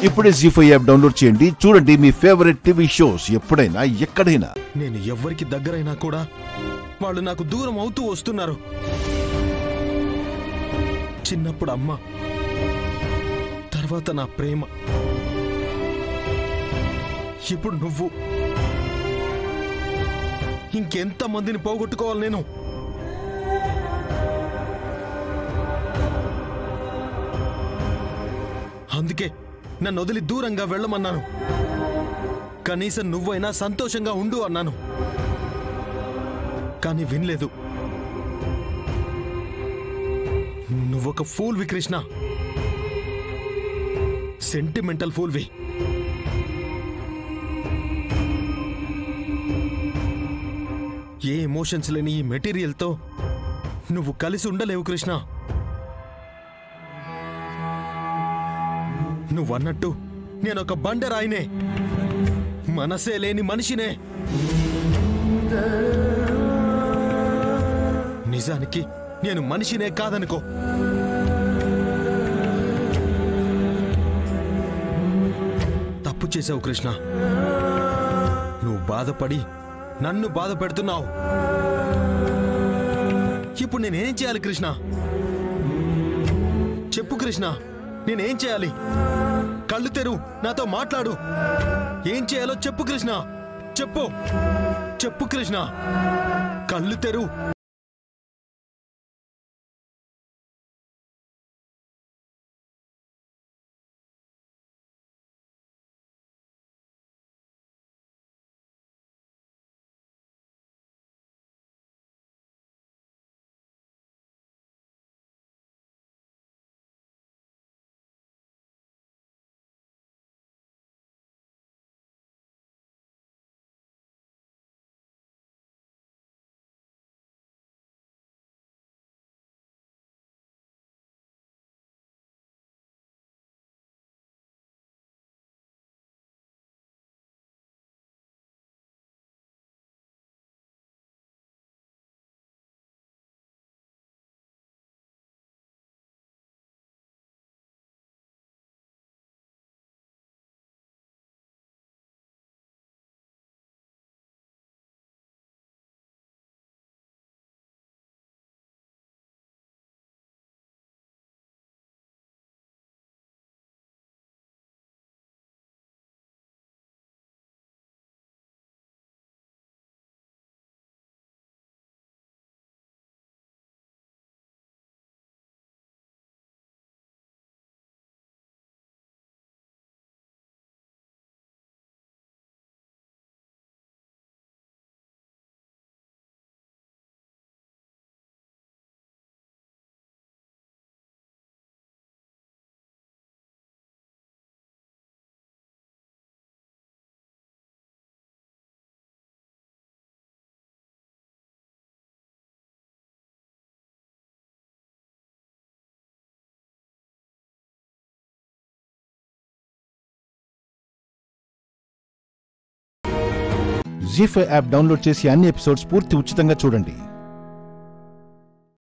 ఇప్పుడే జీ5 app download చేయండి. చూడండి మీ ఫేవరెట్ టీవీ షోస్ ఎప్పుడైనా ఎక్కడైనా. నేను ఎవ్వరికి దగ్గరైనా కూడా వాళ్ళు నాకు దూరం అవుతూ వస్తున్నారు. చిన్నప్పుడు అమ్మ, తర్వాత నా ప్రేమ, ఇప్పుడు నువ్వు. ఇంకెంత మందిని పోగొట్టుకోవాలి నేను? అందుకే నన్ను వదిలి దూరంగా వెళ్ళమన్నాను. కనీసం నువ్వైనా సంతోషంగా ఉండు అన్నాను. కానీ వినలేదు. నువ్వొక ఫూల్వి కృష్ణ, సెంటిమెంటల్ ఫూల్వి. ఏ ఎమోషన్స్ లేని ఈ మెటీరియల్తో నువ్వు కలిసి ఉండలేవు కృష్ణ. నువ్వన్నట్టు నేనొక బండరాయినే, మనసే లేని మనిషినే. నిజానికి నేను మనిషినే కాదనుకో. తప్పు చేశావు కృష్ణ. నువ్వు బాధపడి నన్ను బాధ పెడుతున్నావు. ఇప్పుడు నేనేం చేయాలి కృష్ణ? చెప్పు కృష్ణ, నేనేం చేయాలి? కళ్ళు తెరు, నాతో మాట్లాడు. ఏం చేయాలో చెప్పు కృష్ణ. చెప్పు చెప్పు కృష్ణ, కళ్ళు తెరు. జీ5 యాప్ డౌన్లోడ్ చేసి అన్ని ఎపిసోడ్స్ పూర్తి ఉచితంగా చూడండి.